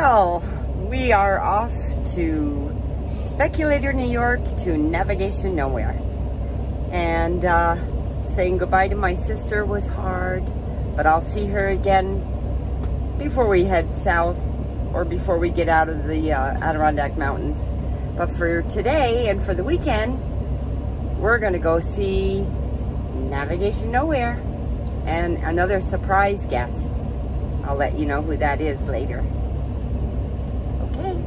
Well, we are off to Speculator, New York to Navigation Nowhere. And saying goodbye to my sister was hard, but I'll see her again before we head south or before we get out of the Adirondack Mountains. But for today and for the weekend, we're gonna go see Navigation Nowhere and another surprise guest. I'll let you know who that is later. Okay.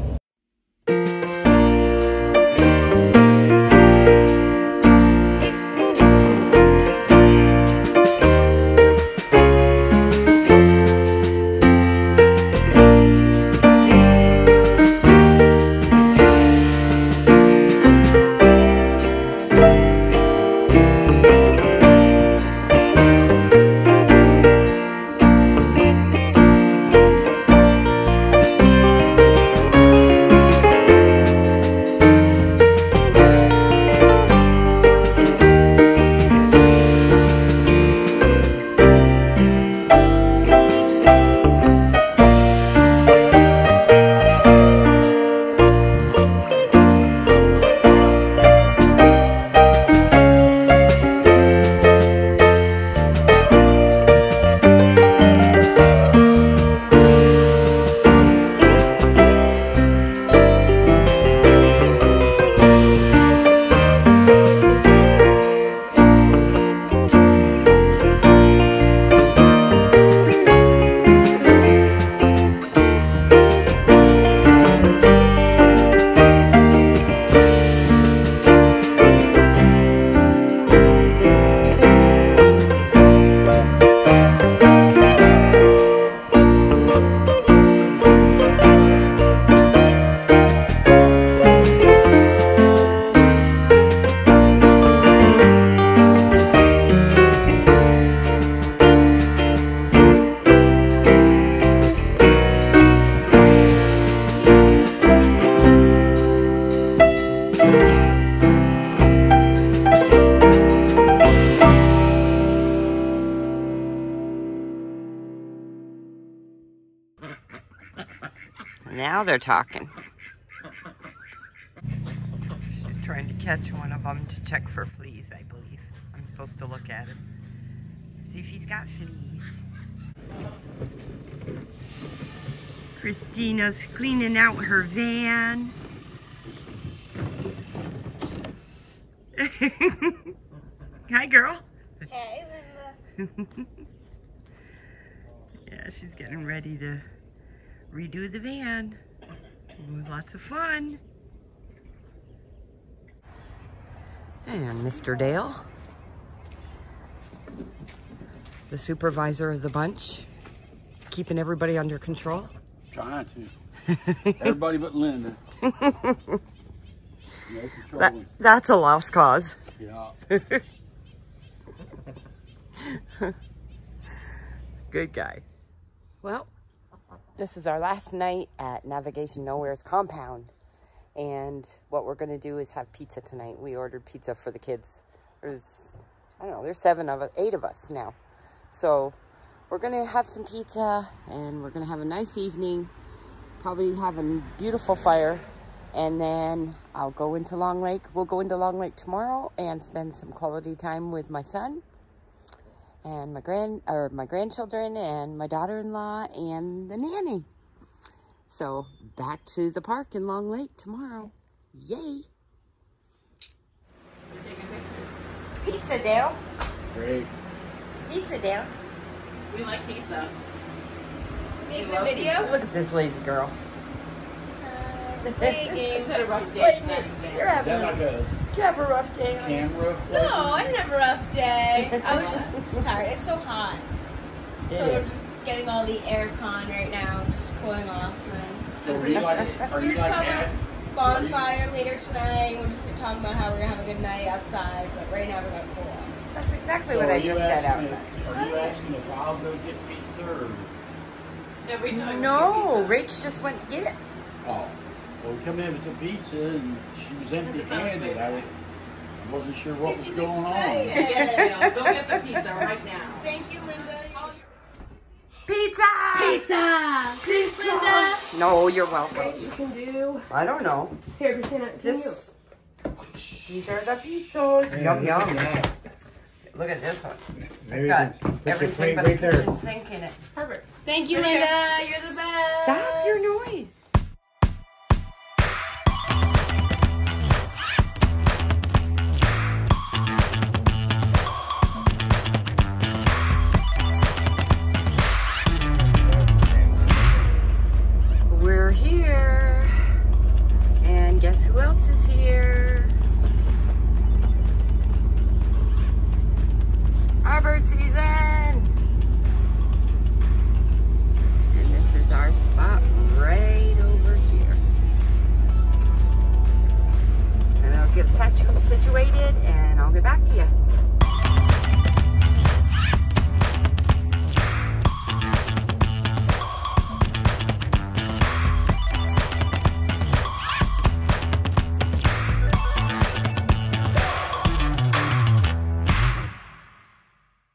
Now they're talking. She's trying to catch one of them to check for fleas, I believe. I'm supposed to look at him. See if he's got fleas. Christina's cleaning out her van. Hi, girl. Hey, Linda. Yeah, she's getting ready to redo the van. Ooh, lots of fun. And Mr. Dale, the supervisor of the bunch, keeping everybody under control. Trying to. Everybody but Linda. No that's a lost cause. Yeah. Good guy. Well, this is our last night at Navigation Nowhere's compound. And what we're going to do is have pizza tonight. We ordered pizza for the kids. There's, I don't know, there's 8 of us now. So we're going to have some pizza and we're going to have a nice evening. Probably have a beautiful fire. And then I'll go into Long Lake. We'll go into Long Lake tomorrow and spend some quality time with my son and my grandchildren and my daughter-in-law and the nanny. So back to the park in Long Lake tomorrow. Yay! Pizza, Dale. Great. Pizza, Dale. We like pizza. Making a video? Look at this lazy girl. It's had a rough day. Did you have a rough day? Camera. No, I didn't have a rough day. I was just tired. It's so hot. We're just getting all the air con right now, just cooling off. So are you like bonfire later tonight. We're just going to talk about how we're going to have a good night outside, but right now we're going to cool off. That's exactly what I just said outside. Are you asking if I'll go get pizza or? Every time No, Rach just went to get it. Oh. Well, we come in with some pizza and she was empty-handed. I wasn't sure what was going on. Go get the pizza right now. Thank you, Linda. Pizza! Pizza! Thanks, Linda. No, you're welcome. Right, you can do. I don't know. Here, Christina, can These are the pizzas. Yum, yum. Look at this one. It's got everything but the kitchen sink in it. Perfect. Thank you, Linda. You're the best. Stop your noise. We're here. And guess who else is here?